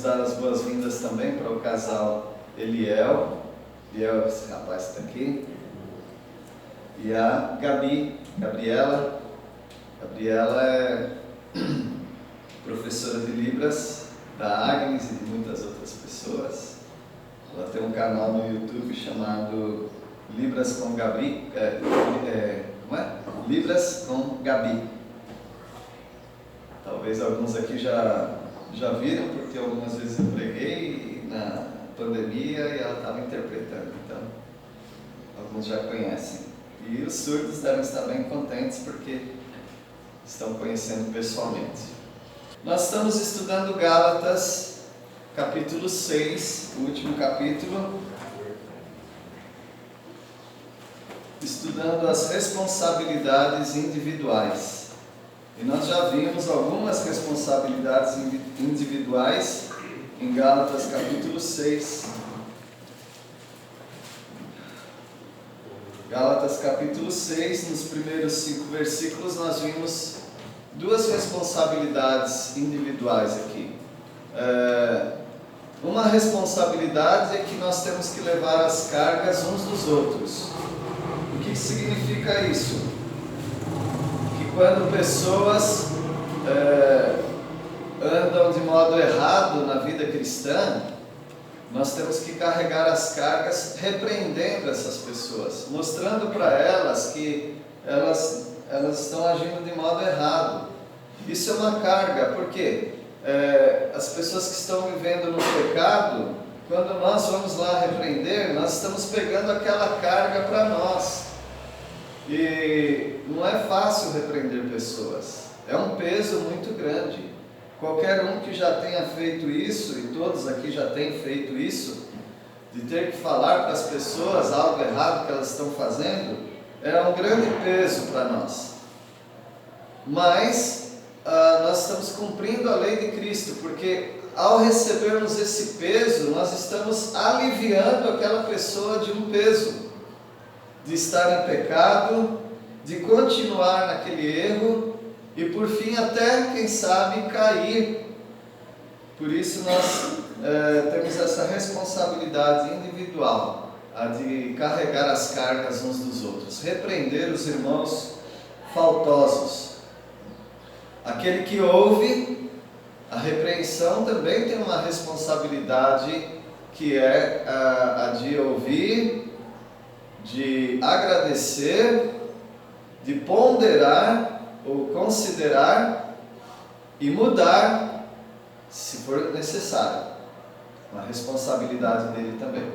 dar as boas-vindas também para o casal Eliel. Eliel, esse rapaz está aqui. E a Gabriela. Gabriela é professora de Libras da Agnes e de muitas outras pessoas. Ela tem um canal no YouTube chamado Libras com Gabi. Como é? Libras com Gabi. Talvez alguns aqui já viram, porque algumas vezes eu preguei na pandemia e ela estava interpretando, então alguns já conhecem. E os surdos devem estar bem contentes porque estão conhecendo pessoalmente. Nós estamos estudando Gálatas, capítulo 6, o último capítulo, estudando as responsabilidades individuais. E nós já vimos algumas responsabilidades individuais em Gálatas capítulo 6. Gálatas capítulo 6, nos primeiros 5 versículos, nós vimos duas responsabilidades individuais aqui. Uma responsabilidade é que nós temos que levar as cargas uns dos outros. O que significa isso? Quando pessoas andam de modo errado na vida cristã, nós temos que carregar as cargas repreendendo essas pessoas, mostrando para elas que elas estão agindo de modo errado. Isso é uma carga, porque as pessoas que estão vivendo no pecado, quando nós vamos lá repreender, nós estamos pegando aquela carga para nós. E não é fácil repreender pessoas, é um peso muito grande. Qualquer um que já tenha feito isso, e todos aqui já têm feito isso, de ter que falar para as pessoas algo errado que elas estão fazendo, é um grande peso para nós. Mas nós estamos cumprindo a lei de Cristo, porque ao recebermos esse peso, nós estamos aliviando aquela pessoa de um peso, de estar em pecado, de continuar naquele erro e por fim até, quem sabe, cair. Por isso nós temos essa responsabilidade individual, a de carregar as cargas uns dos outros, repreender os irmãos faltosos. Aquele que ouve a repreensão também tem uma responsabilidade que é a de ouvir, de agradecer, de ponderar ou considerar e mudar, se for necessário. Uma responsabilidade dele também.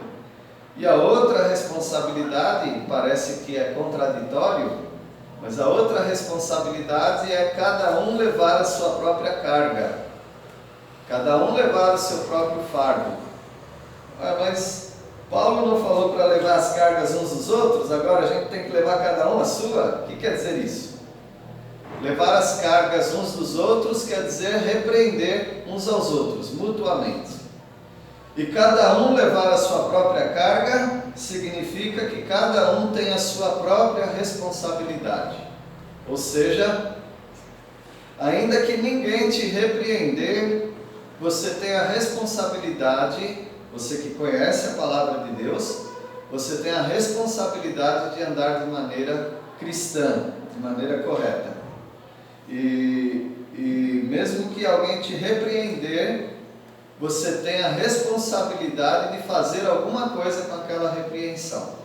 E a outra responsabilidade, parece que é contraditório, mas a outra responsabilidade é cada um levar a sua própria carga, cada um levar o seu próprio fardo. Mas Paulo não falou para levar as cargas uns dos outros, agora a gente tem que levar cada um a sua? O que quer dizer isso? Levar as cargas uns dos outros quer dizer repreender uns aos outros, mutuamente. E cada um levar a sua própria carga significa que cada um tem a sua própria responsabilidade. Ou seja, ainda que ninguém te repreender, você tem a responsabilidade. Você que conhece a palavra de Deus, você tem a responsabilidade de andar de maneira cristã, de maneira correta. E mesmo que alguém te repreender, você tem a responsabilidade de fazer alguma coisa com aquela repreensão.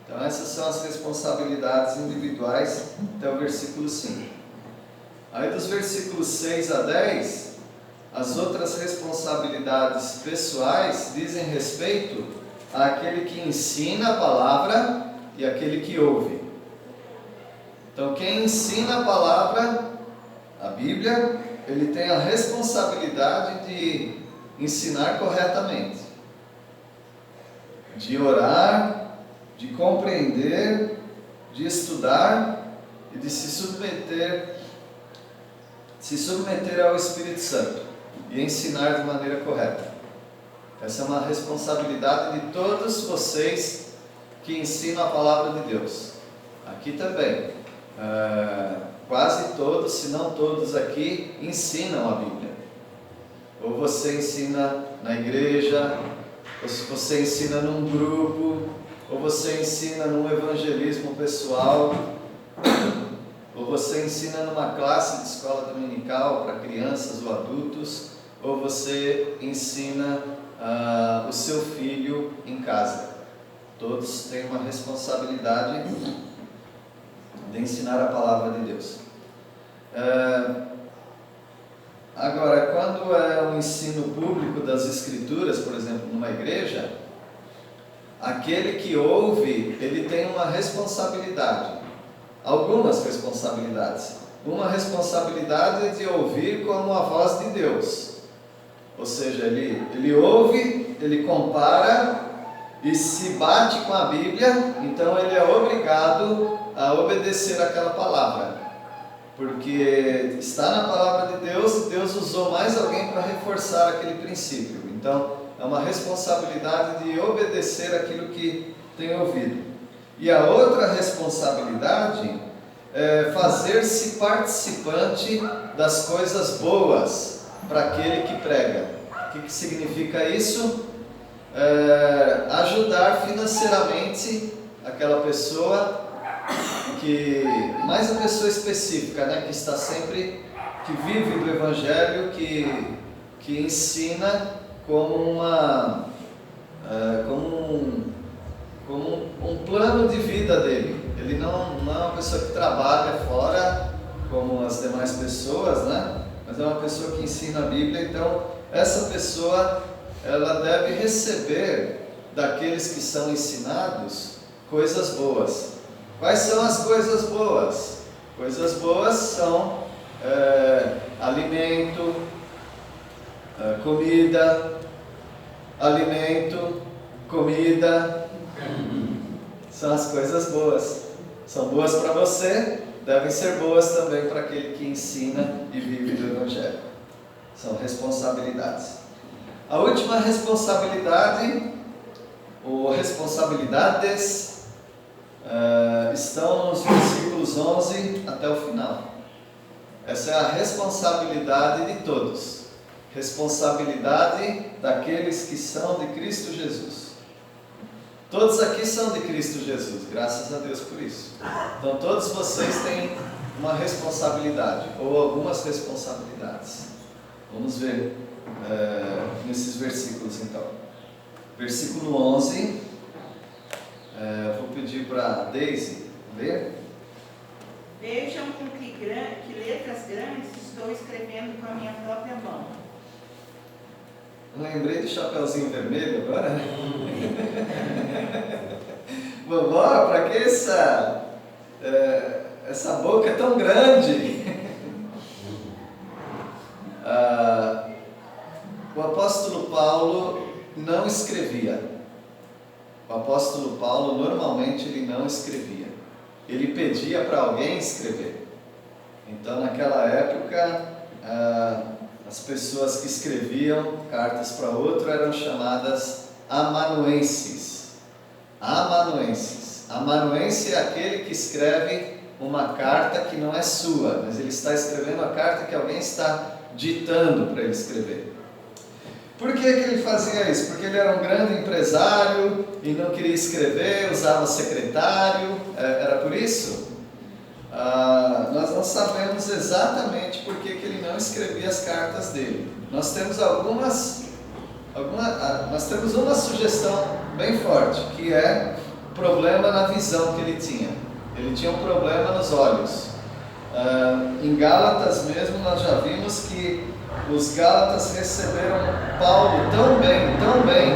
Então essas são as responsabilidades individuais até o versículo 5. Aí dos versículos 6 a 10... as outras responsabilidades pessoais dizem respeito àquele que ensina a palavra e àquele que ouve. Então, quem ensina a palavra, a Bíblia, ele tem a responsabilidade de ensinar corretamente, de orar, de compreender, de estudar e de se submeter ao Espírito Santo e ensinar de maneira correta. Essa é uma responsabilidade de todos vocês que ensinam a palavra de Deus. Aqui também, quase todos, se não todos aqui, ensinam a Bíblia. ou você ensina na igreja, ou você ensina num grupo, ou você ensina num evangelismo pessoal, ou você ensina numa classe de escola dominical para crianças ou adultos, ou você ensina o seu filho em casa. Todos têm uma responsabilidade de ensinar a palavra de Deus. Agora, quando é um ensino público das Escrituras, por exemplo, numa igreja, aquele que ouve, ele tem uma responsabilidade, algumas responsabilidades. Uma responsabilidade é de ouvir como a voz de Deus, ou seja, ele ouve, ele compara e se bate com a Bíblia, então ele é obrigado a obedecer aquela palavra, porque está na palavra de Deus e Deus usou mais alguém para reforçar aquele princípio. Então é uma responsabilidade de obedecer aquilo que tem ouvido. E a outra responsabilidade é fazer-se participante das coisas boas para aquele que prega. O que significa isso? Ajudar financeiramente aquela pessoa, mais a pessoa específica, né, que está sempre, que vive do Evangelho, que ensina como um plano de vida dele. Ele não é uma pessoa que trabalha fora como as demais pessoas, né? Mas é uma pessoa que ensina a Bíblia. Então essa pessoa, ela deve receber daqueles que são ensinados coisas boas. Quais são as coisas boas? Coisas boas são alimento, comida, alimento, comida, são as coisas boas. São boas para você, devem ser boas também para aquele que ensina e vive do Evangelho. São responsabilidades. A última responsabilidade, ou responsabilidades, estão nos versículos 11 até o final. Essa é a responsabilidade de todos. Responsabilidade daqueles que são de Cristo Jesus. Todos aqui são de Cristo Jesus, graças a Deus por isso. Então todos vocês têm uma responsabilidade, ou algumas responsabilidades. Vamos ver nesses versículos então. Versículo 11, vou pedir para a Daisy ler. Vejam com que letras grandes estou escrevendo com a minha própria mão. Lembrei do Chapeuzinho Vermelho agora, né? Vovó, para que essa boca é tão grande? O apóstolo Paulo não escrevia. O apóstolo Paulo, normalmente, ele não escrevia. Ele pedia para alguém escrever. Então, naquela época, as pessoas que escreviam cartas para outro eram chamadas amanuenses. Amanuenses. Amanuense é aquele que escreve uma carta que não é sua, mas ele está escrevendo a carta que alguém está ditando para ele escrever. Por que ele fazia isso? Porque ele era um grande empresário e não queria escrever, usava secretário, era por isso? Nós não sabemos exatamente por que ele não escrevia as cartas dele. Nós temos nós temos uma sugestão bem forte, que é o problema na visão que ele tinha. Ele tinha um problema nos olhos. Em Gálatas mesmo nós já vimos que os Gálatas receberam Paulo tão bem,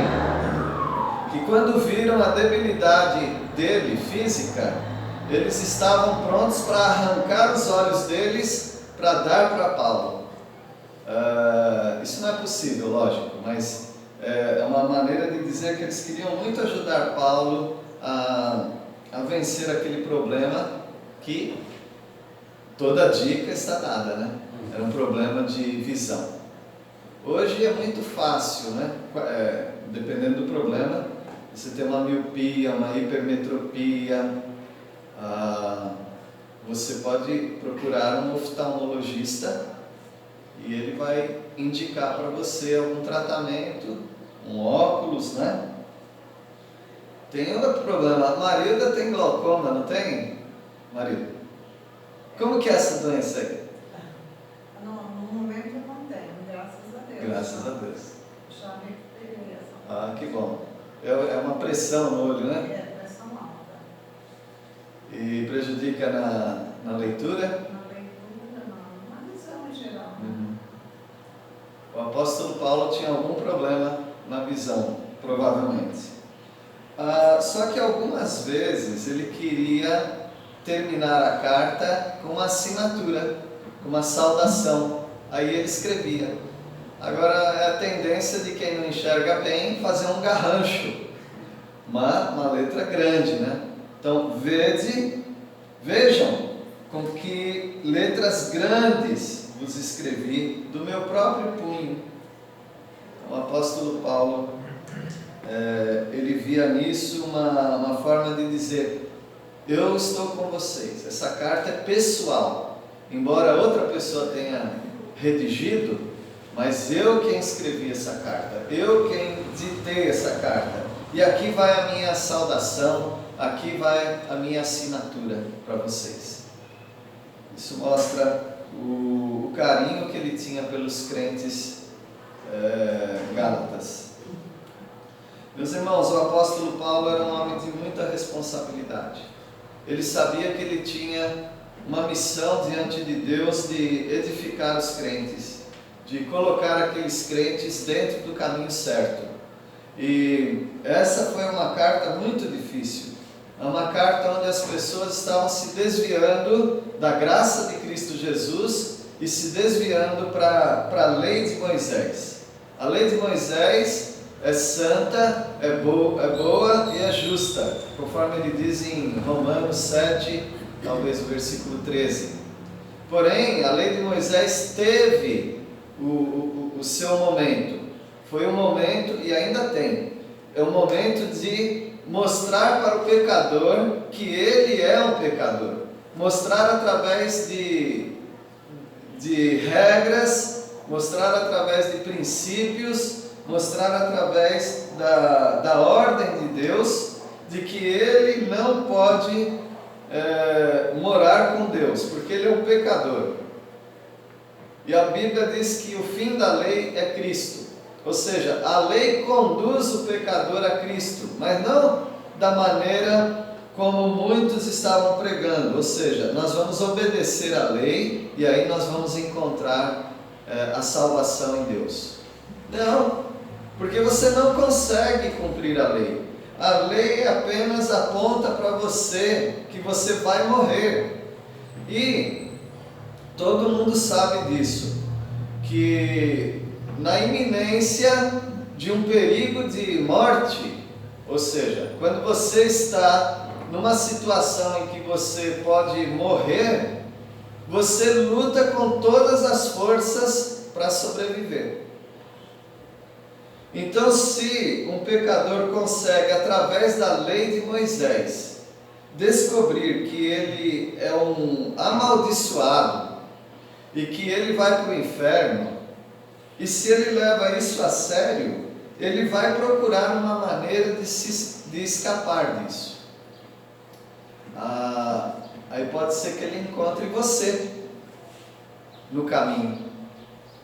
que quando viram a debilidade dele, física, eles estavam prontos para arrancar os olhos deles para dar para Paulo. Isso não é possível, lógico, mas é uma maneira de dizer que eles queriam muito ajudar Paulo a vencer aquele problema que toda dica está dada, né? Era um problema de visão. Hoje é muito fácil, né? Dependendo do problema, você tem uma miopia, uma hipermetropia, você pode procurar um oftalmologista e ele vai indicar para você algum tratamento, um óculos, né? Tem outro problema, a Marilda tem glaucoma, não tem, Marilda? Como que é essa doença aí? No momento eu não tenho, graças a Deus. Graças a Deus. Já me recuperei essa. Ah, que bom. É uma pressão no olho, né? É, pressão alta. E prejudica na leitura? Na leitura, não. Na visão em geral. O apóstolo Paulo tinha algum problema na visão, provavelmente. Só que algumas vezes ele queria terminar a carta com uma assinatura, com uma saudação. Aí ele escrevia. Agora é a tendência de quem não enxerga bem fazer um garrancho, uma letra grande, né? Então vejam com que letras grandes vos escrevi do meu próprio punho. O apóstolo Paulo, ele via nisso uma forma de dizer: eu estou com vocês. Essa carta é pessoal, embora outra pessoa tenha redigido, mas eu quem escrevi essa carta, eu quem ditei essa carta. E aqui vai a minha saudação, aqui vai a minha assinatura para vocês. Isso mostra o carinho que ele tinha pelos crentes gálatas. Meus irmãos, o apóstolo Paulo era um homem de muita responsabilidade. Ele sabia que ele tinha uma missão diante de Deus de edificar os crentes, de colocar aqueles crentes dentro do caminho certo. E essa foi uma carta muito difícil. É uma carta onde as pessoas estavam se desviando da graça de Cristo Jesus e se desviando para a lei de Moisés. A lei de Moisés é santa, é boa e é justa, conforme ele diz em Romanos 7, talvez o versículo 13. Porém, a lei de Moisés teve o seu momento. Foi um momento, e ainda tem, é um momento de mostrar para o pecador que ele é um pecador. Mostrar através de regras, mostrar através de princípios, mostrar através da ordem de Deus, de que ele não pode morar com Deus, porque ele é um pecador. E a Bíblia diz que o fim da lei é Cristo. Ou seja, a lei conduz o pecador a Cristo, mas não da maneira como muitos estavam pregando. Ou seja, nós vamos obedecer à lei e aí nós vamos encontrar a salvação em Deus. Não, porque você não consegue cumprir a lei. A lei apenas aponta para você que você vai morrer. E todo mundo sabe disso, que na iminência de um perigo de morte, ou seja, quando você está numa situação em que você pode morrer, você luta com todas as forças para sobreviver. Então, se um pecador consegue, através da lei de Moisés, descobrir que ele é um amaldiçoado e que ele vai para o inferno, e se ele leva isso a sério, ele vai procurar uma maneira de escapar disso. Aí pode ser que ele encontre você no caminho.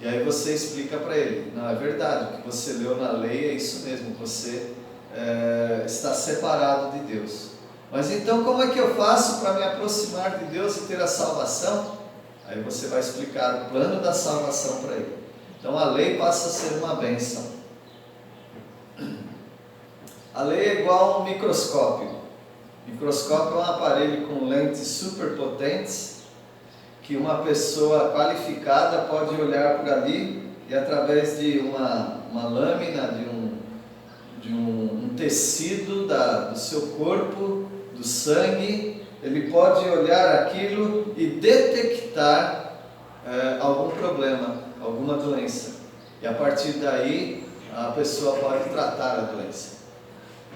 E aí você explica para ele: não, é verdade, o que você leu na lei é isso mesmo, você está separado de Deus. Mas então como é que eu faço para me aproximar de Deus e ter a salvação? Aí você vai explicar o plano da salvação para ele. Então a lei passa a ser uma bênção. A lei é igual a um microscópio. Microscópio é um aparelho com lentes super potentes que uma pessoa qualificada pode olhar por ali e através de uma lâmina, de um tecido do seu corpo, do sangue, ele pode olhar aquilo e detectar algum problema, alguma doença. E a partir daí a pessoa pode tratar a doença.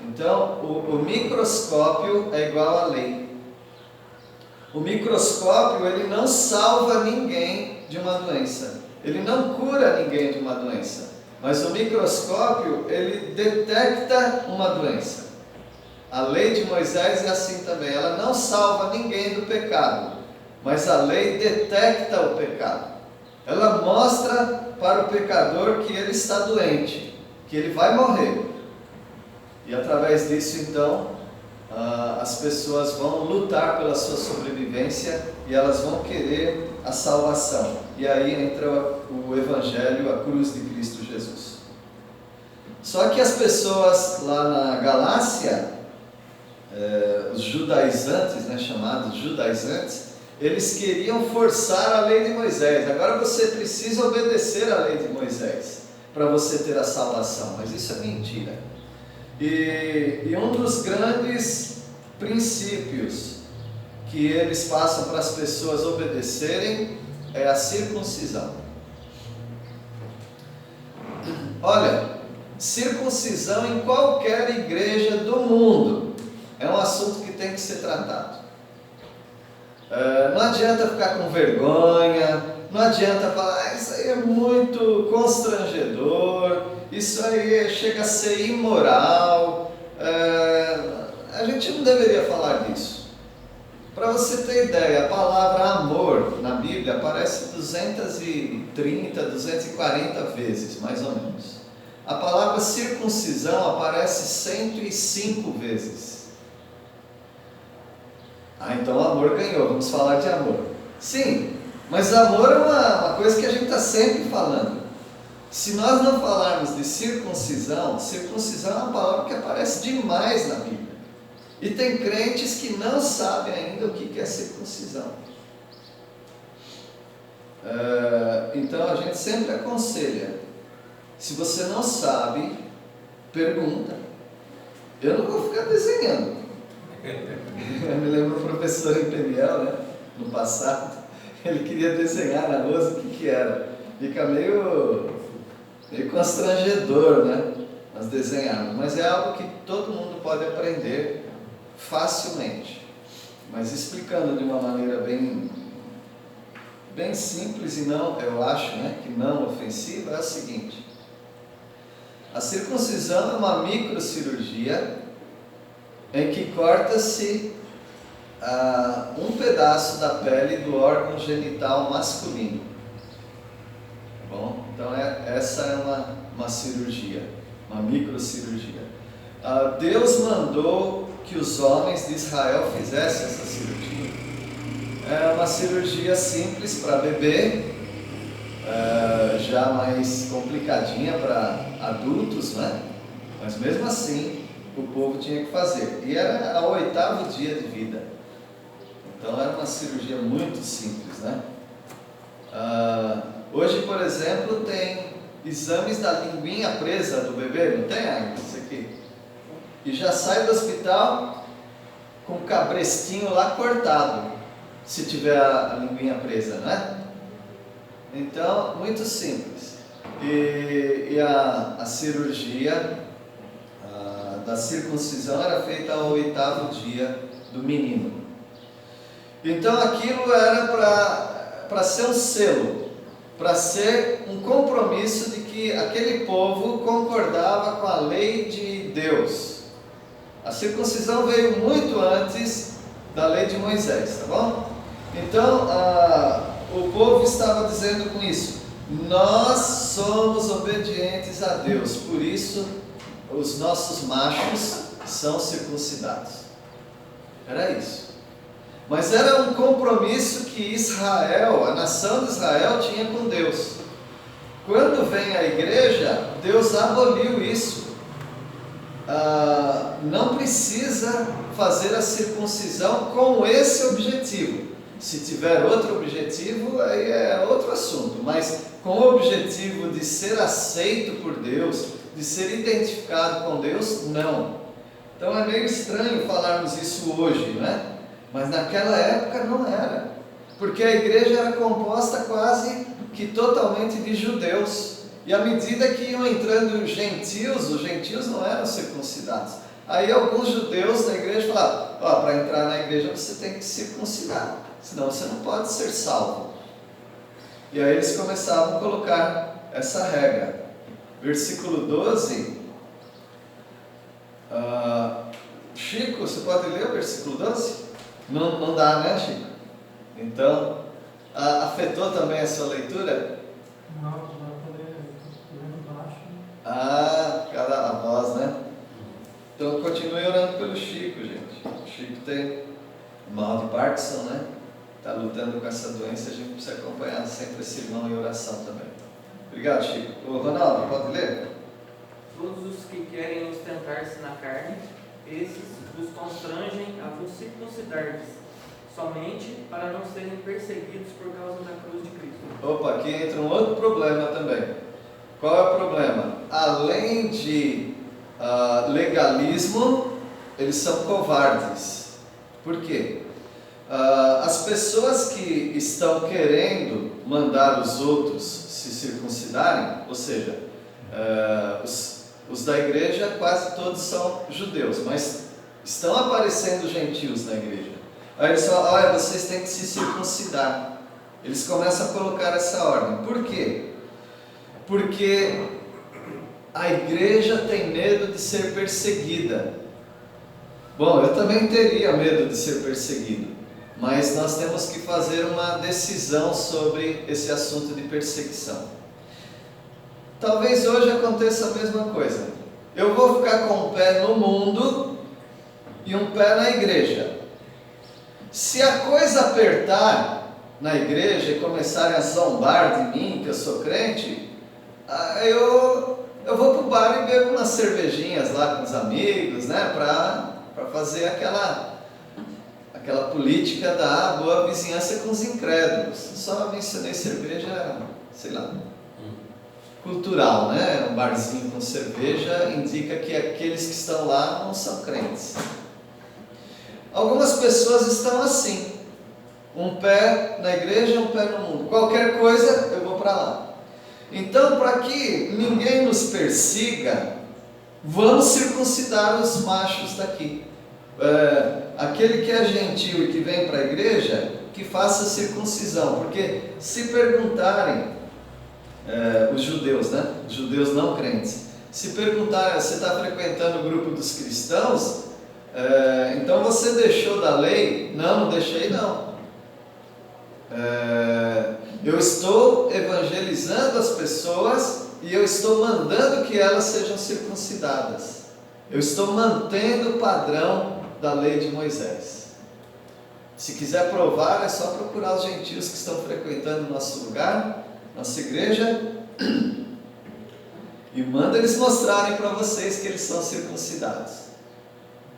Então o microscópio é igual à lei. O microscópio ele não salva ninguém de uma doença. Ele não cura ninguém de uma doença, mas o microscópio, ele detecta uma doença. A lei de Moisés é assim também, ela não salva ninguém do pecado, mas a lei detecta o pecado. Ela mostra para o pecador que ele está doente, que ele vai morrer. E através disso, então, as pessoas vão lutar pela sua sobrevivência e elas vão querer a salvação. E aí entra o Evangelho, a cruz de Cristo Jesus. Só que as pessoas lá na Galácia, os judaizantes, chamados judaizantes, eles queriam forçar a lei de Moisés. Agora você precisa obedecer à lei de Moisés para você ter a salvação. Mas isso é mentira. E um dos grandes princípios que eles passam para as pessoas obedecerem é a circuncisão. Olha, circuncisão em qualquer igreja do mundo é um assunto que tem que ser tratado. Não adianta ficar com vergonha, não adianta falar, isso aí é muito constrangedor, isso aí chega a ser imoral. A gente não deveria falar disso. Para você ter ideia, a palavra amor na Bíblia aparece 230, 240 vezes, mais ou menos. A palavra circuncisão aparece 105 vezes. Então o amor ganhou, vamos falar de amor. Sim, mas amor é uma coisa que a gente está sempre falando. Se nós não falarmos de circuncisão, circuncisão é uma palavra que aparece demais na Bíblia. E tem crentes que não sabem ainda o que é circuncisão. Então a gente sempre aconselha, se você não sabe, pergunta. Eu não vou ficar desenhando. Eu me lembro do professor em Peniel, no passado, ele queria desenhar na lousa o que era. Fica meio constrangedor, nós desenharmos, mas é algo que todo mundo pode aprender facilmente, mas explicando de uma maneira bem simples e não, eu acho, que não ofensiva, é o seguinte: a circuncisão é uma microcirurgia em que corta-se um pedaço da pele do órgão genital masculino. Tá bom? Então essa é uma cirurgia, uma microcirurgia. Deus mandou que os homens de Israel fizessem essa cirurgia. É uma cirurgia simples para bebê, já mais complicadinha para adultos, mas mesmo assim o povo tinha que fazer. E era ao 8º dia de vida. Então era uma cirurgia muito simples, hoje, por exemplo, tem exames da linguinha presa do bebê, não tem, isso aqui? E já sai do hospital com o cabrestinho lá cortado, se tiver a linguinha presa, Então, muito simples. E a cirurgia da circuncisão era feita ao 8º dia do menino. Então aquilo era para ser um selo, para ser um compromisso de que aquele povo concordava com a lei de Deus. A circuncisão veio muito antes da lei de Moisés, tá bom? Então o povo estava dizendo com isso: nós somos obedientes a Deus, por isso os nossos machos são circuncidados. Era isso. Mas era um compromisso que Israel, a nação de Israel, tinha com Deus. Quando vem a igreja, Deus aboliu isso. Não precisa fazer a circuncisão com esse objetivo. Se tiver outro objetivo, aí é outro assunto. Mas com o objetivo de ser aceito por Deus, de ser identificado com Deus, não. Então é meio estranho falarmos isso hoje, Mas naquela época não era, porque a igreja era composta quase que totalmente de judeus, e à medida que iam entrando os gentios não eram circuncidados. Aí alguns judeus da igreja falavam: para entrar na igreja você tem que circuncidar, senão você não pode ser salvo. E aí eles começavam a colocar essa regra. Versículo 12. Chico, você pode ler o versículo 12? Não dá, né, Chico? Então, afetou também a sua leitura? Não, dá para ler embaixo. A voz, né? Então continue orando pelo Chico, gente. O Chico tem mal de Parkinson, né? Está lutando com essa doença, a gente precisa acompanhar sempre esse irmão em oração também. Obrigado, Chico. Ô, Ronaldo, pode ler? Todos os que querem ostentar-se na carne, esses os constrangem a vos circuncidar-vos, somente para não serem perseguidos por causa da cruz de Cristo. Opa, aqui entra um outro problema também. Qual é o problema? Além de legalismo, eles são covardes. Por quê? As pessoas que estão querendo mandar os outros se circuncidarem, ou seja, os da igreja quase todos são judeus, mas estão aparecendo gentios na igreja. Aí eles falam, olha, vocês têm que se circuncidar. Eles começam a colocar essa ordem. Por quê? Porque a igreja tem medo de ser perseguida. Bom, eu também teria medo de ser perseguido, mas nós temos que fazer uma decisão sobre esse assunto de perseguição. Talvez hoje aconteça a mesma coisa. Eu vou ficar com um pé no mundo e um pé na igreja. Se a coisa apertar na igreja e começarem a zombar de mim, que eu sou crente, eu vou para o bar e bebo umas cervejinhas lá com os amigos, né, para fazer aquela política da boa vizinhança com os incrédulos. Só mencionei cerveja, sei lá, cultural, né? Um barzinho com cerveja indica que aqueles que estão lá não são crentes. Algumas pessoas estão assim, um pé na igreja, um pé no mundo. Qualquer coisa, eu vou para lá. Então, para que ninguém nos persiga, vamos circuncidar os machos daqui. Aquele que é gentil e que vem para a igreja, que faça circuncisão, porque se perguntarem, os judeus, né? Os judeus não crentes, se perguntarem, você está frequentando o grupo dos cristãos, então você deixou da lei? Não deixei não. Eu estou evangelizando as pessoas e eu estou mandando que elas sejam circuncidadas. Eu estou mantendo o padrão da lei de Moisés. Se quiser provar, é só procurar os gentios que estão frequentando nosso lugar, nossa igreja, e manda eles mostrarem para vocês que eles são circuncidados.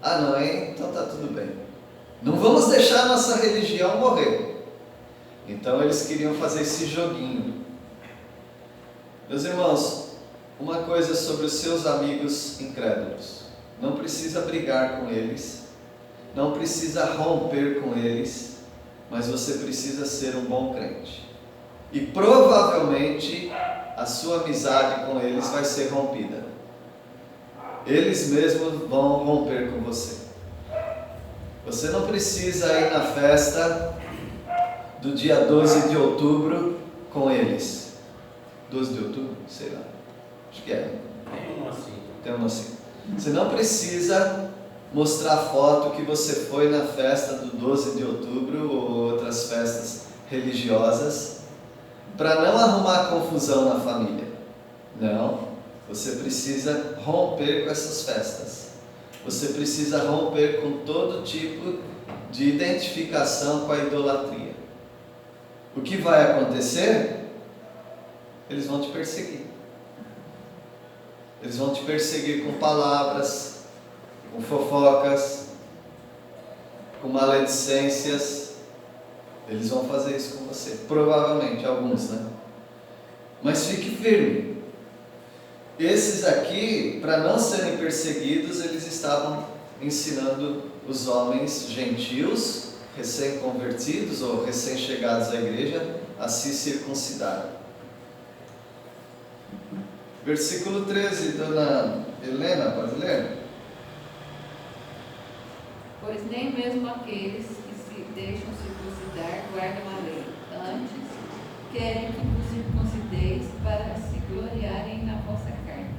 Ah não, hein? Então tá tudo bem. Não vamos deixar a nossa religião morrer. Então eles queriam fazer esse joguinho. Meus irmãos, uma coisa sobre os seus amigos incrédulos: não precisa brigar com eles, não precisa romper com eles, mas você precisa ser um bom crente. E provavelmente a sua amizade com eles vai ser rompida. Eles mesmos vão romper com você. Você não precisa ir na festa do dia 12 de outubro com eles. 12 de outubro? Sei lá. Acho que é. Tem um assim. Você não precisa mostrar foto que você foi na festa do 12 de outubro ou outras festas religiosas para não arrumar confusão na família. Não. Você precisa romper com essas festas. Você precisa romper com todo tipo de identificação com a idolatria. O que vai acontecer? Eles vão te perseguir. Eles vão te perseguir com palavras, com fofocas, com maledicências. Eles vão fazer isso com você. Provavelmente, alguns, né? Mas fique firme. Esses aqui, para não serem perseguidos, eles estavam ensinando os homens gentios, recém-convertidos ou recém-chegados à igreja, a se circuncidar. Versículo 13, dona Helena, pode ler? Pois nem mesmo aqueles que se deixam circuncidar guardam a lei. Antes, querem que vos circuncideis para se gloriarem na vossa carne.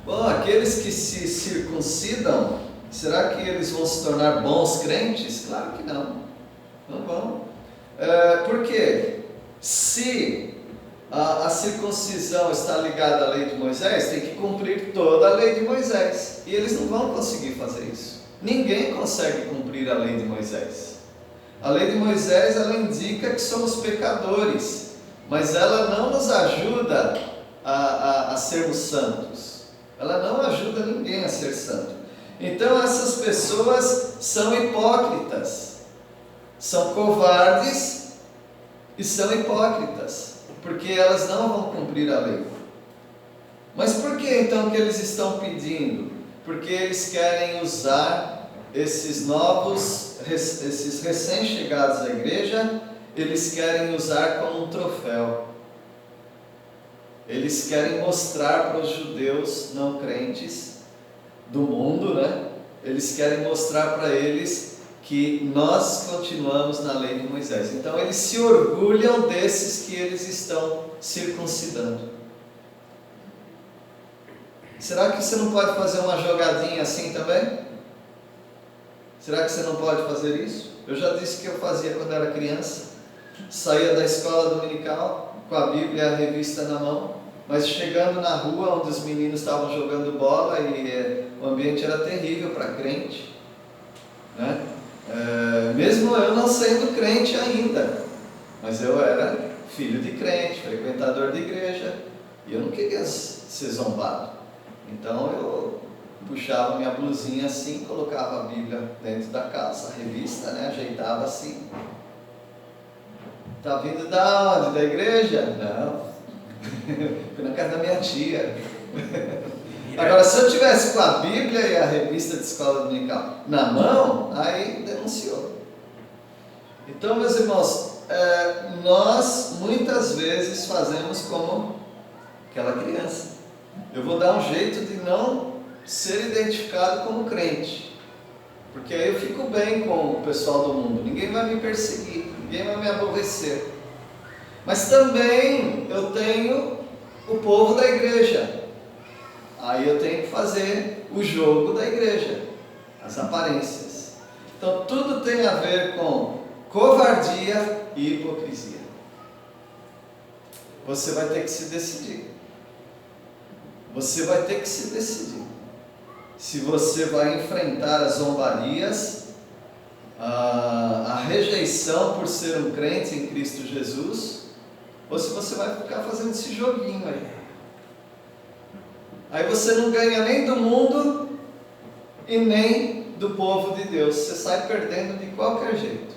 Bom, aqueles que se circuncidam, será que eles vão se tornar bons crentes? Claro que não. Não vão. Por quê? Se a circuncisão está ligada à lei de Moisés, tem que cumprir toda a lei de Moisés. E eles não vão conseguir fazer isso. Ninguém consegue cumprir a lei de Moisés. A lei de Moisés, ela indica que somos pecadores, mas ela não nos ajuda a sermos santos. Ela não ajuda ninguém a ser santo. Então essas pessoas são hipócritas, são covardes e são hipócritas, porque elas não vão cumprir a lei. Mas por que então que eles estão pedindo? Porque eles querem usar esses recém-chegados à igreja, eles querem usar como um troféu. Eles querem mostrar para os judeus não crentes do mundo, né? Eles querem mostrar para eles que nós continuamos na lei de Moisés. Então eles se orgulham desses que eles estão circuncidando. Será que você não pode fazer uma jogadinha assim também? Será que você não pode fazer isso? Eu já disse que eu fazia quando era criança. Saía da escola dominical com a Bíblia e a revista na mão, mas chegando na rua onde os meninos estavam jogando bola e o ambiente era terrível para crente, né? Mesmo eu não sendo crente ainda, mas eu era filho de crente, frequentador de igreja, e eu não queria ser zombado. Então eu puxava minha blusinha assim, colocava a Bíblia dentro da calça, a revista, né? Ajeitava assim. Tá vindo da onde? Da igreja? Não. Fui na casa da minha tia. Agora, se eu tivesse com a Bíblia e a revista de escola dominical na mão, aí denunciou. Então, meus irmãos, nós muitas vezes fazemos como aquela criança. Eu vou dar um jeito de não ser identificado como crente, porque aí eu fico bem com o pessoal do mundo, ninguém vai me perseguir, ninguém vai me aborrecer. Mas também eu tenho o povo da igreja, aí eu tenho que fazer o jogo da igreja, as aparências. Então tudo tem a ver com covardia e hipocrisia. Você vai ter que se decidir. Você vai ter que se decidir. Se você vai enfrentar as zombarias, a rejeição por ser um crente em Cristo Jesus, ou se você vai ficar fazendo esse joguinho aí. Aí você não ganha nem do mundo e nem do povo de Deus. Você sai perdendo de qualquer jeito.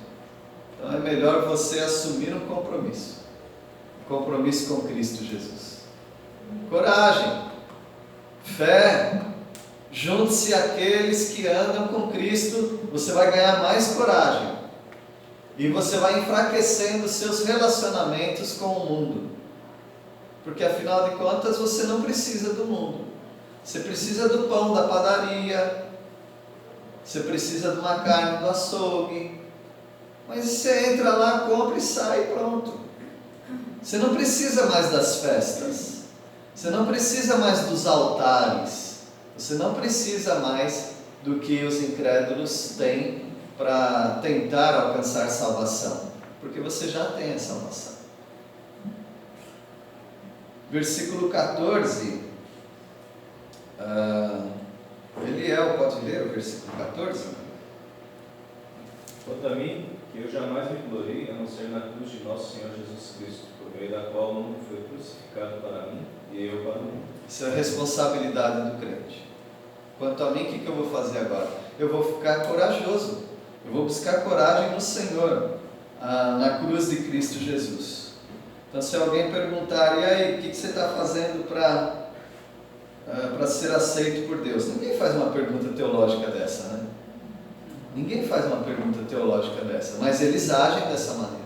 Então é melhor você assumir um compromisso. Um compromisso com Cristo Jesus. Coragem. Fé. Junte-se àqueles que andam com Cristo, você vai ganhar mais coragem. E você vai enfraquecendo seus relacionamentos com o mundo. Porque afinal de contas você não precisa do mundo. Você precisa do pão da padaria. Você precisa de uma carne do açougue. Mas você entra lá, compra e sai, pronto. Você não precisa mais das festas. Você não precisa mais dos altares. Você não precisa mais do que os incrédulos têm para tentar alcançar salvação, porque você já tem a salvação. Versículo 14, Eliel, pode ler o versículo 14? Quanto a mim, que eu jamais me gloriei a não ser na cruz de nosso Senhor Jesus Cristo, por meio da qual o mundo foi crucificado para mim e eu para o mundo. Isso é a responsabilidade do crente. Quanto a mim, o que eu vou fazer agora? Eu vou ficar corajoso. Eu vou buscar coragem no Senhor, na cruz de Cristo Jesus. Então, se alguém perguntar, e aí, o que você está fazendo para ser aceito por Deus? Ninguém faz uma pergunta teológica dessa, né? Ninguém faz uma pergunta teológica dessa, mas eles agem dessa maneira.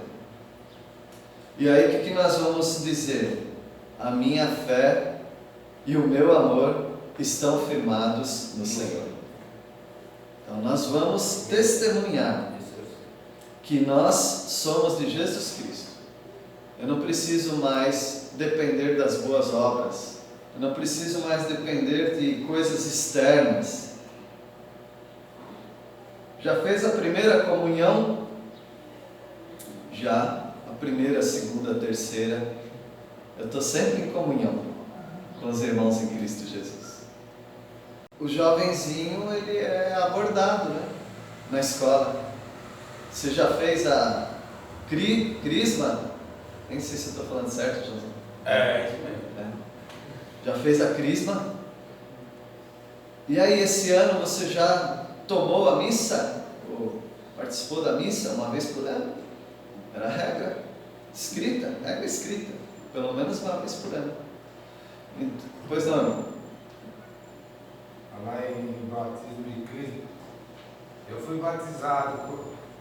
E aí, o que nós vamos dizer? A minha fé e o meu amor estão firmados no Senhor. Então nós vamos testemunhar que nós somos de Jesus Cristo Eu não preciso mais depender das boas obras. Eu não preciso mais depender de coisas externas. Já fez a primeira comunhão? Já. A primeira, a segunda, a terceira. Eu estou sempre em comunhão com os irmãos em Cristo Jesus. O jovenzinho, ele é abordado, né, na escola. Você já fez a crisma? Nem sei se eu estou falando certo, José. É, isso mesmo. Já fez a crisma? E aí, esse ano você já tomou a missa? Ou participou da missa uma vez por ano? Era regra escrita. Pelo menos uma vez por ano. Pois não, irmão? Lá em batismo de Cristo, eu fui batizado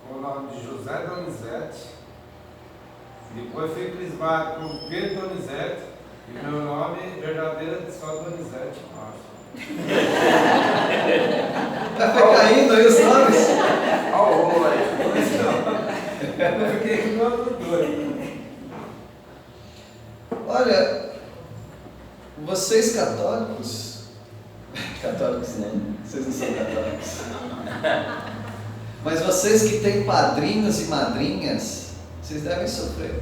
com o nome de José Donizete, depois fui crismado com Pedro Donizete, e meu nome verdadeiro é só Donizete Márcio. Foi caindo aí os nomes? Olha o rolo aí. Eu fiquei com o nome doido. Olha, vocês católicos não, vocês não são católicos, mas vocês que têm padrinhos e madrinhas, vocês devem sofrer,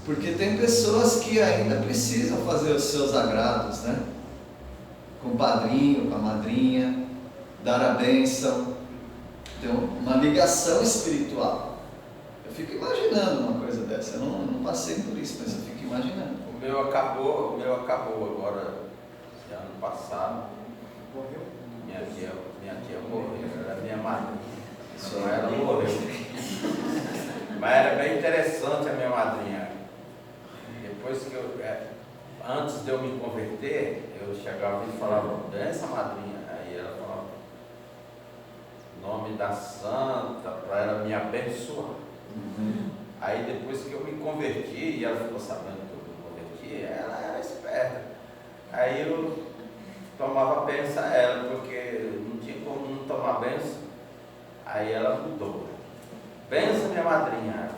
porque tem pessoas que ainda precisam fazer os seus agrados, né? Com o padrinho, com a madrinha, dar a bênção, ter uma ligação espiritual. Eu fico imaginando uma coisa dessa. Eu não passei por isso, mas eu fico imaginando. O meu acabou agora, ano passado. Morreu? Minha tia morreu, era minha madrinha. Só ela morreu. Mas era bem interessante a minha madrinha. Depois que antes de eu me converter, eu chegava e falava, bença madrinha. Aí ela falava, nome da santa, para ela me abençoar. Aí depois que eu me converti, e ela ficou sabendo que eu me converti, ela era esperta. Aí eu tomava benção a ela, porque não tinha como não tomar benção. Aí ela mudou. Benção, minha madrinha.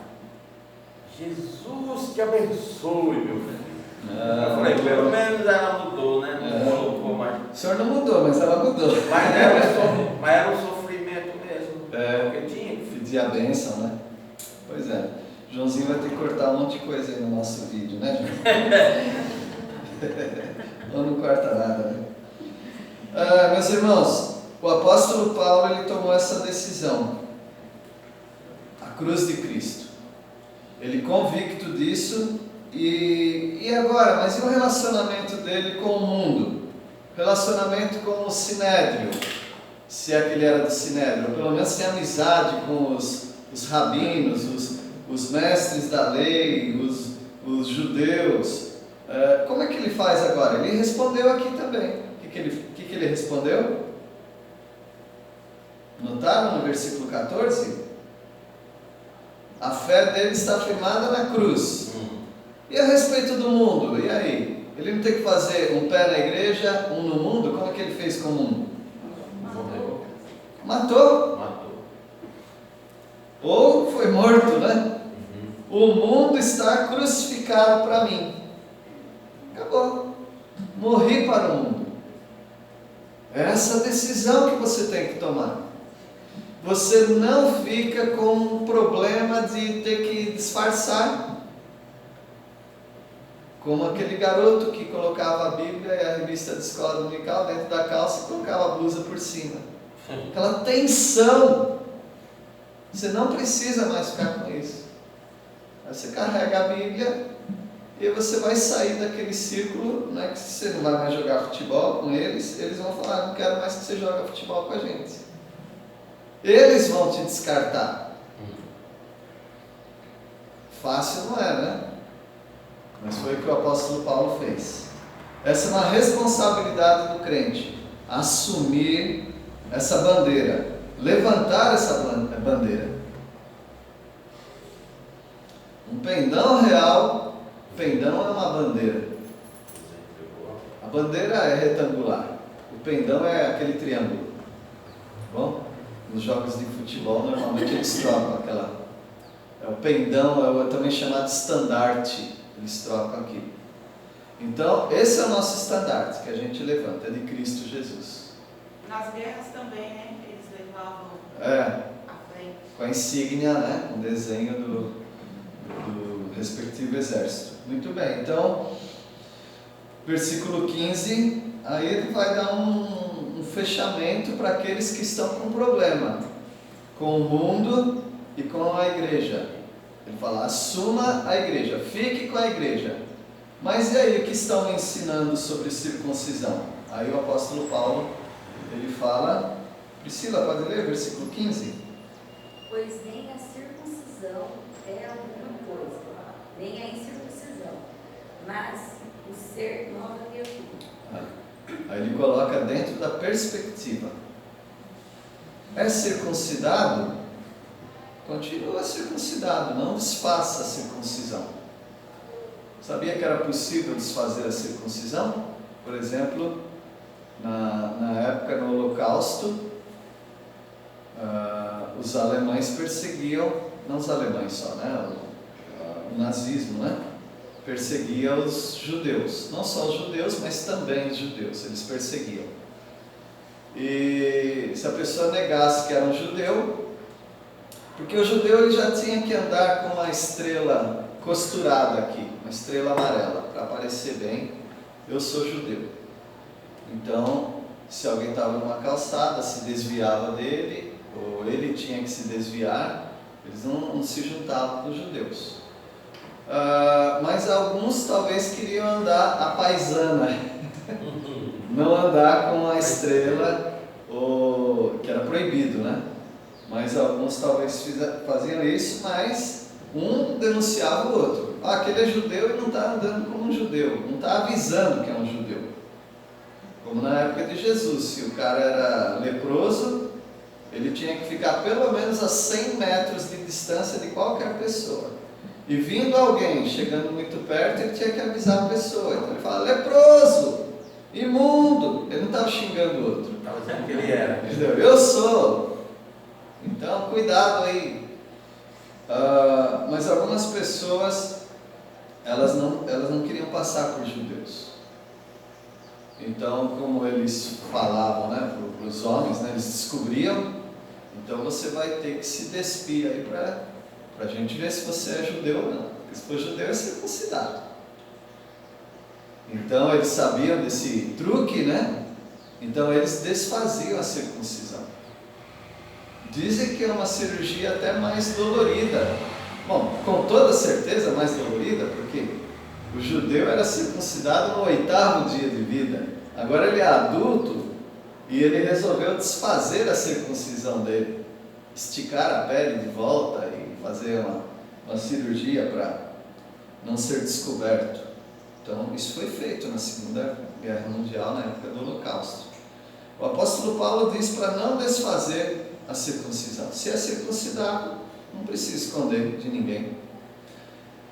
Jesus te abençoe, meu filho. Eu falei, pelo menos ela mudou, né? Não colocou mais. O senhor não mudou, mas ela mudou. Mas era um sofrimento mesmo. Porque tinha que pedir a bênção, né? Pois é. Joãozinho vai ter que cortar um monte de coisa aí no nosso vídeo, né, João? Ou não corta nada, né? Meus irmãos, o apóstolo Paulo, ele tomou essa decisão. A cruz de Cristo. Ele convicto disso. E agora? Mas e o relacionamento dele com o mundo? Relacionamento com o Sinédrio, se é que ele era do Sinédrio, ou pelo menos tem amizade com os rabinos, os mestres da lei, os judeus. Como é que ele faz agora? Ele respondeu aqui também. O que ele respondeu? Notaram no versículo 14? A fé dele está firmada na cruz. E a respeito do mundo? E aí? Ele não tem que fazer um pé na igreja, um no mundo? Como é que ele fez com o mundo? Matou. Ou foi morto, né? O mundo está crucificado para mim. Acabou. Morri para o mundo. É essa decisão que você tem que tomar. Você não fica com um problema de ter que disfarçar. Como aquele garoto que colocava a Bíblia e a revista de escola dominical dentro da calça e colocava a blusa por cima. Aquela tensão. Você não precisa mais ficar com isso. Aí você carrega a Bíblia e você vai sair daquele círculo, né, que você não vai mais jogar futebol com eles. Eles vão falar, não quero mais que você jogue futebol com a gente. Eles vão te descartar. Fácil não é, né? Mas foi o que o apóstolo Paulo fez. Essa é uma responsabilidade do crente. Assumir essa bandeira. Levantar essa bandeira. Um pendão real. Pendão é uma bandeira. A bandeira é retangular. O pendão é aquele triângulo. Bom? Nos jogos de futebol, normalmente eles trocam é o pendão, é também chamado estandarte, eles trocam aqui. Então, esse é o nosso estandarte que a gente levanta, é de Cristo Jesus. Nas guerras também, né? Eles levavam à frente. Com a insígnia, né? Com o desenho do respectivo exército. Muito bem, então, versículo 15, aí ele vai dar um fechamento para aqueles que estão com problema, com o mundo e com a igreja. Ele fala, assuma a igreja, fique com a igreja. Mas e aí, o que estão ensinando sobre circuncisão? Aí o apóstolo Paulo, ele fala, Priscila, pode ler o versículo 15? Pois nem a circuncisão é alguma coisa, nem a incircuncisão, mas o ser nova criatura. Aí ele coloca dentro da perspectiva. É circuncidado? Continua circuncidado, não desfaça a circuncisão. Sabia que era possível desfazer a circuncisão? Por exemplo, na época do Holocausto, os alemães perseguiam, não os alemães só, né? O nazismo, né? Perseguia os judeus, não só os judeus, mas também os judeus, eles perseguiam. E se a pessoa negasse que era um judeu, porque o judeu ele já tinha que andar com uma estrela costurada aqui, uma estrela amarela, para aparecer bem, eu sou judeu. Então, se alguém estava numa calçada, se desviava dele, ou ele tinha que se desviar, eles não se juntavam com os judeus. Mas alguns talvez queriam andar à paisana, não andar com a estrela, que era proibido, né? Mas alguns talvez faziam isso, mas um denunciava o outro. Aquele é judeu e não está andando como um judeu, não está avisando que é um judeu. Como na época de Jesus, se o cara era leproso, ele tinha que ficar pelo menos a 100 metros de distância de qualquer pessoa. E vindo alguém, chegando muito perto, ele tinha que avisar a pessoa. Então ele fala, leproso, imundo. Ele não estava xingando o outro. Estava dizendo que ele era. Entendeu? Eu sou. Então, cuidado aí. Mas algumas pessoas, elas não queriam passar por judeus. Então, como eles falavam, né, para os homens, né, eles descobriam, então você vai ter que se despir aí para a gente ver se você é judeu ou não. Porque se for judeu é circuncidado. Então eles sabiam desse truque, né? Então eles desfaziam a circuncisão. Dizem que é uma cirurgia até mais dolorida. Bom, com toda certeza mais dolorida, porque o judeu era circuncidado no 8º dia de vida. Agora ele é adulto e ele resolveu desfazer a circuncisão dele, esticar a pele de volta e fazer uma cirurgia para não ser descoberto. Então isso foi feito na Segunda Guerra Mundial, na época do Holocausto. O apóstolo Paulo diz para não desfazer a circuncisão. Se é circuncidado, não precisa esconder de ninguém.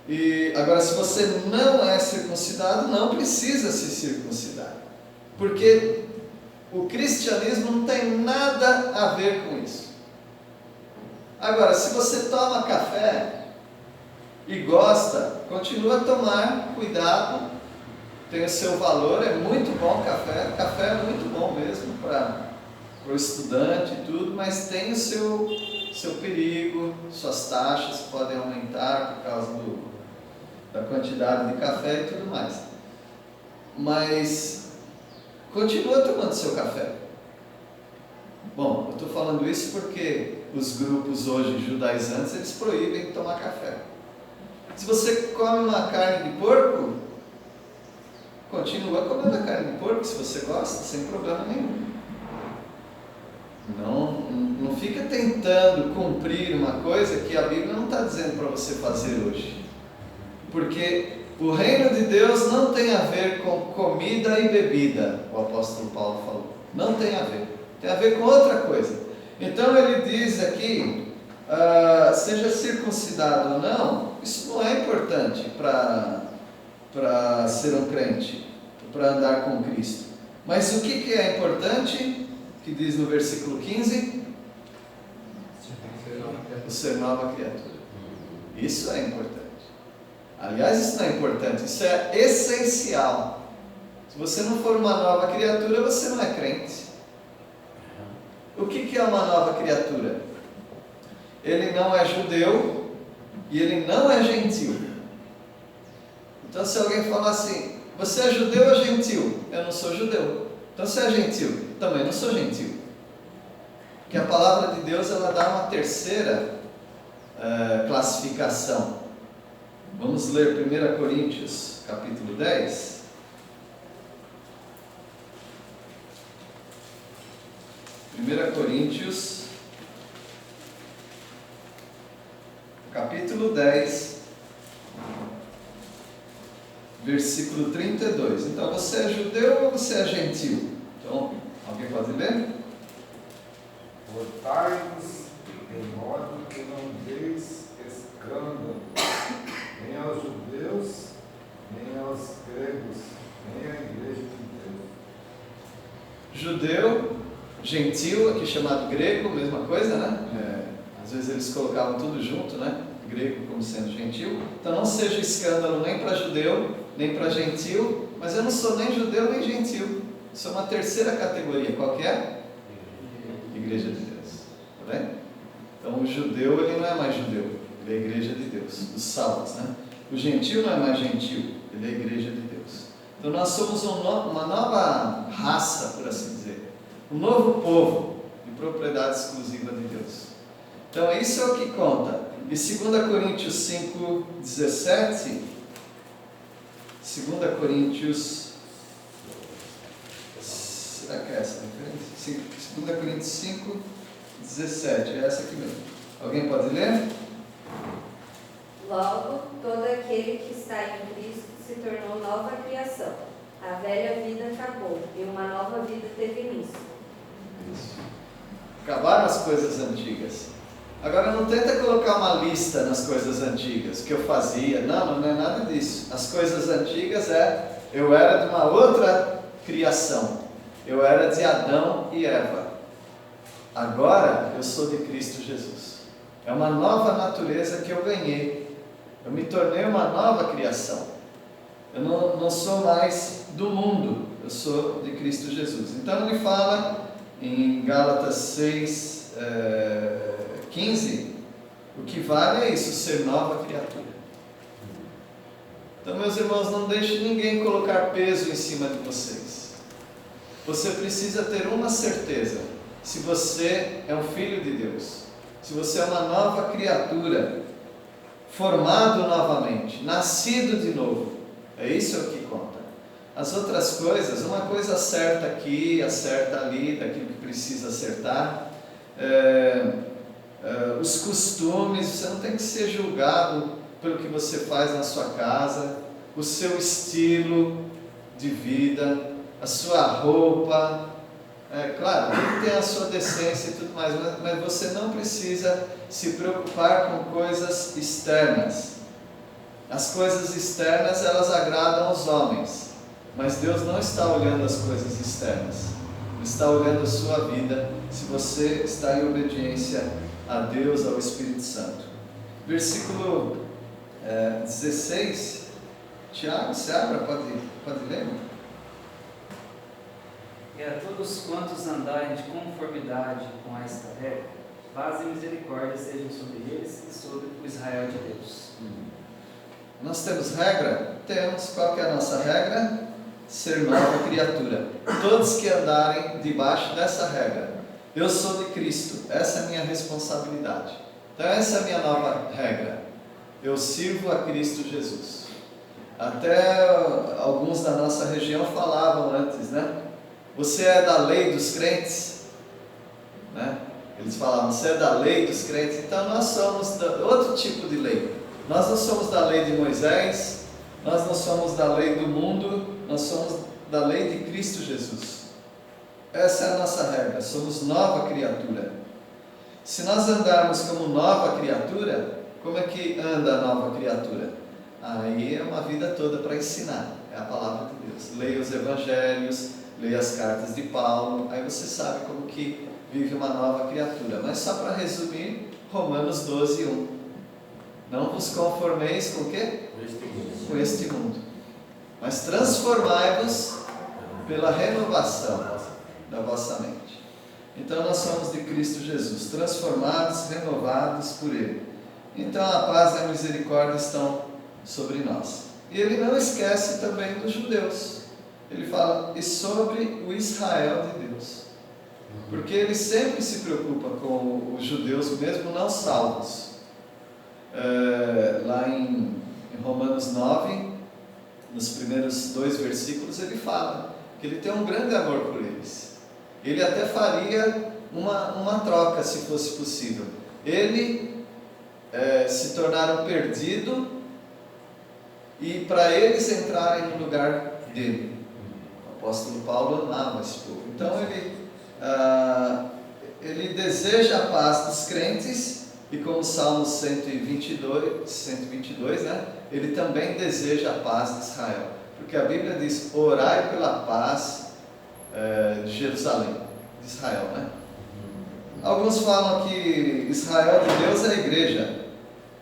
E agora, se você não é circuncidado, não precisa se circuncidar, porque o cristianismo não tem nada a ver com isso. Agora, se você toma café e gosta, continua a tomar, cuidado, tem o seu valor, é muito bom café é muito bom mesmo para o estudante e tudo, mas tem o seu perigo, suas taxas podem aumentar por causa da quantidade de café e tudo mais. Mas continua tomando seu café. Bom, eu estou falando isso porque os grupos hoje judaizantes, eles proíbem tomar café. Se você come uma carne de porco, continua comendo a carne de porco, se você gosta, sem problema nenhum. Não fica tentando cumprir uma coisa que a Bíblia não está dizendo para você fazer hoje. Porque o reino de Deus não tem a ver com comida e bebida, o apóstolo Paulo falou. Não tem a ver. Tem a ver com outra coisa. Então ele diz aqui, seja circuncidado ou não, isso não é importante para ser um crente, para andar com Cristo. Mas o que é importante, que diz no versículo 15? O ser nova criatura. Isso é importante. Aliás, isso não é importante, isso é essencial. Se você não for uma nova criatura, você não é crente. O que é uma nova criatura? Ele não é judeu e ele não é gentil. Então, se alguém falar assim, você é judeu ou gentil? Eu não sou judeu. Então, você é gentil? Também não sou gentil. Porque a palavra de Deus, ela dá uma terceira classificação. Vamos ler 1 Coríntios, capítulo 10. Coríntios, capítulo 10, versículo 32. Então, você é judeu ou você é gentil? Então, alguém pode ler? Portai-vos em modo que não deis escândalo, nem aos judeus, nem aos gregos, nem à igreja de Deus. Judeu, gentil, aqui chamado grego, mesma coisa, né? Às vezes eles colocavam tudo junto, né? Grego como sendo gentil. Então não seja escândalo nem para judeu, nem para gentil, mas eu não sou nem judeu nem gentil. Sou uma terceira categoria. Qual que é? Igreja de Deus. Tá bem? Então o judeu, ele não é mais judeu, ele é a igreja de Deus, os salvos, né? O gentil não é mais gentil, ele é a igreja de Deus. Então nós somos uma nova raça, por assim dizer, um novo povo de propriedade exclusiva de Deus. Então isso é o que conta. E 2 Coríntios 5, 17, 2 Coríntios, será que é essa a referência? 2 Coríntios 5, 17, é essa aqui mesmo. Alguém pode ler? Logo, todo aquele que está em Cristo se tornou nova criação. A velha vida acabou e uma nova vida teve início. Isso. Acabaram as coisas antigas. Agora não tenta colocar uma lista nas coisas antigas, que eu fazia. Não é nada disso. As coisas antigas eu era de uma outra criação. Eu era de Adão e Eva. Agora eu sou de Cristo Jesus. É uma nova natureza que eu ganhei. Eu me tornei uma nova criação. Eu não sou mais do mundo, eu sou de Cristo Jesus. Então ele fala em Gálatas 6, 15, o que vale é isso, ser nova criatura. Então, meus irmãos, não deixe ninguém colocar peso em cima de vocês. Você precisa ter uma certeza: se você é um filho de Deus, se você é uma nova criatura, formado novamente, nascido de novo, é isso que conta. As outras coisas, uma coisa acerta aqui, acerta ali, daquilo que precisa acertar. Os costumes, você não tem que ser julgado pelo que você faz na sua casa, o seu estilo de vida, a sua roupa. Claro, tem a sua decência e tudo mais, mas você não precisa se preocupar com coisas externas. As coisas externas, elas agradam aos homens, mas Deus não está olhando as coisas externas. Ele está olhando a sua vida, se você está em obediência a Deus, ao Espírito Santo. Versículo 16, Tiago, você abre, pode ler? E a todos quantos andarem de conformidade com esta regra, paz e misericórdia sejam sobre eles e sobre o Israel de Deus. Nós temos regra? Temos. Qual que é a nossa regra? Ser nova criatura. Todos que andarem debaixo dessa regra. Eu sou de Cristo, essa é a minha responsabilidade. Então essa é a minha nova regra. Eu sirvo a Cristo Jesus. Até alguns da nossa região falavam antes, né? Você é da lei dos crentes? Né? Eles falavam, você é da lei dos crentes? Então nós somos outro tipo de lei. Nós não somos da lei de Moisés, nós não somos da lei do mundo, nós somos da lei de Cristo Jesus. Essa é a nossa regra, somos nova criatura. Se nós andarmos como nova criatura, como é que anda a nova criatura? Aí é uma vida toda para ensinar, é a palavra de Deus. Leia os evangelhos, leia as cartas de Paulo, aí você sabe como que vive uma nova criatura. Mas só para resumir, Romanos 12, 1. Não vos conformeis com o quê? Este mundo. Com este mundo. Mas transformai-vos pela renovação da vossa mente. Então nós somos de Cristo Jesus, transformados, renovados por Ele. Então a paz e a misericórdia estão sobre nós. E Ele não esquece também dos judeus. Ele fala, e sobre o Israel de Deus. Porque Ele sempre se preocupa com os judeus, mesmo não salvos. Lá em Romanos 9, nos primeiros 2 versículos, Ele fala que Ele tem um grande amor por eles. Ele até faria uma troca, se fosse possível. Ele se tornar um perdido e para eles entrarem no lugar dele. O apóstolo Paulo amava esse povo. Então ele deseja a paz dos crentes e como Salmo 122, né, ele também deseja a paz de Israel. Porque a Bíblia diz, orai pela paz de Jerusalém, de Israel, né? Alguns falam que Israel de Deus é a igreja,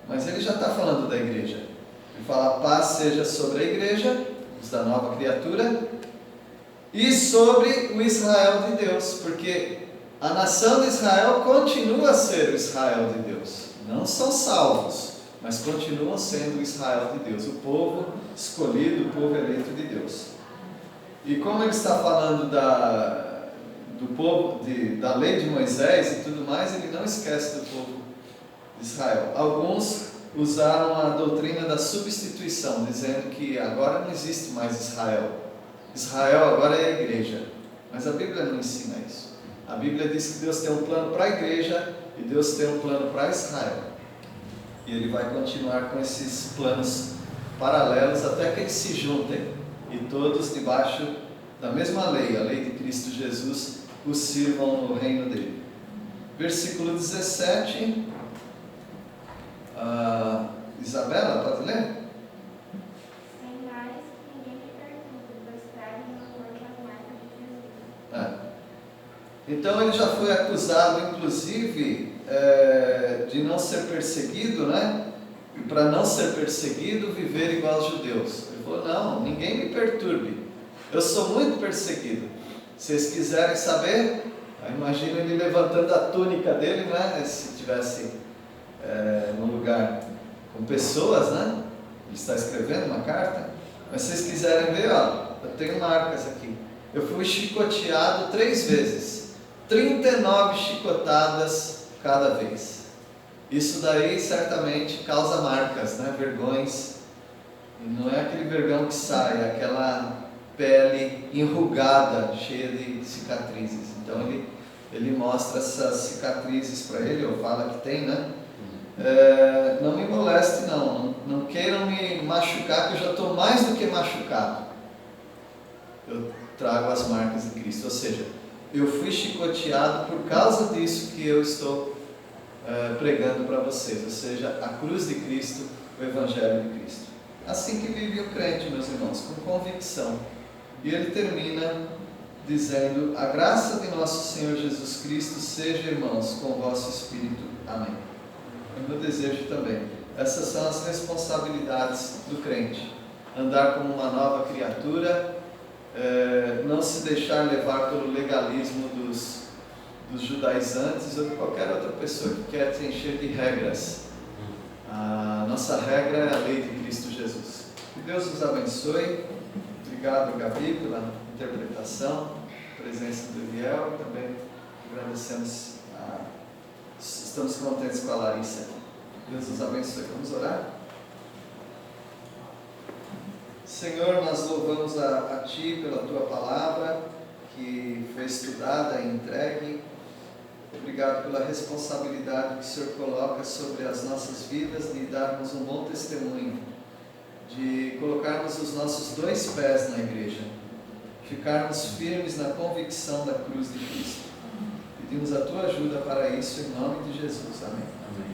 mas ele já está falando da igreja. Ele fala, a paz seja sobre a igreja, os da nova criatura, e sobre o Israel de Deus, porque a nação de Israel continua a ser o Israel de Deus. Não são salvos, mas continuam sendo o Israel de Deus, o povo escolhido, o povo eleito de Deus. E como ele está falando do povo, da lei de Moisés e tudo mais, ele não esquece do povo de Israel. Alguns usaram a doutrina da substituição, dizendo que agora não existe mais Israel. Israel agora é a igreja. Mas a Bíblia não ensina isso. A Bíblia diz que Deus tem um plano para a igreja e Deus tem um plano para Israel. E Ele vai continuar com esses planos paralelos até que eles se juntem e todos debaixo da mesma lei, a lei de Cristo Jesus, os sirvam no reino dele. Versículo 17. Isabela, pode ler? Sem mais, ninguém me perturbe, pois trago no corpo as marcas de Jesus. Então ele já foi acusado, inclusive, de não ser perseguido, né? E para não ser perseguido, viver igual aos judeus. Ele falou, não, ninguém me perturbe. Eu sou muito perseguido. Se vocês quiserem saber, imagina ele levantando a túnica dele, né? Se estivesse num lugar com pessoas, né? Ele está escrevendo uma carta. Mas se vocês quiserem ver, ó, eu tenho marcas aqui. Eu fui chicoteado 3 vezes. 39 chicotadas cada vez. Isso daí certamente causa marcas, né? Vergões. E não é aquele vergão que sai, é aquela pele enrugada, cheia de cicatrizes. Então ele mostra essas cicatrizes para ele, ou fala que tem, né? Não me moleste não queiram me machucar, que eu já estou mais do que machucado. Eu trago as marcas de Cristo, ou seja, eu fui chicoteado por causa disso que eu estou pregando para vocês, ou seja, a cruz de Cristo, o Evangelho de Cristo. Assim que vive o crente, meus irmãos, com convicção. E ele termina dizendo, a graça de nosso Senhor Jesus Cristo seja, irmãos, com o vosso espírito. Amém. É o meu desejo também. Essas são as responsabilidades do crente. Andar como uma nova criatura, não se deixar levar pelo legalismo dos judaizantes ou de qualquer outra pessoa que quer te encher de regras. A nossa regra é a lei de Cristo Jesus. Que Deus nos abençoe. Obrigado, Gabi, pela interpretação, presença do Eliel, e também agradecemos, estamos contentes com a Larissa. Deus nos abençoe. Vamos orar? Senhor, nós louvamos a Ti pela Tua palavra, que foi estudada e entregue. Obrigado pela responsabilidade que o Senhor coloca sobre as nossas vidas de darmos um bom testemunho, de colocarmos os nossos 2 pés na igreja, ficarmos firmes na convicção da cruz de Cristo. Pedimos a Tua ajuda para isso, em nome de Jesus. Amém. Amém.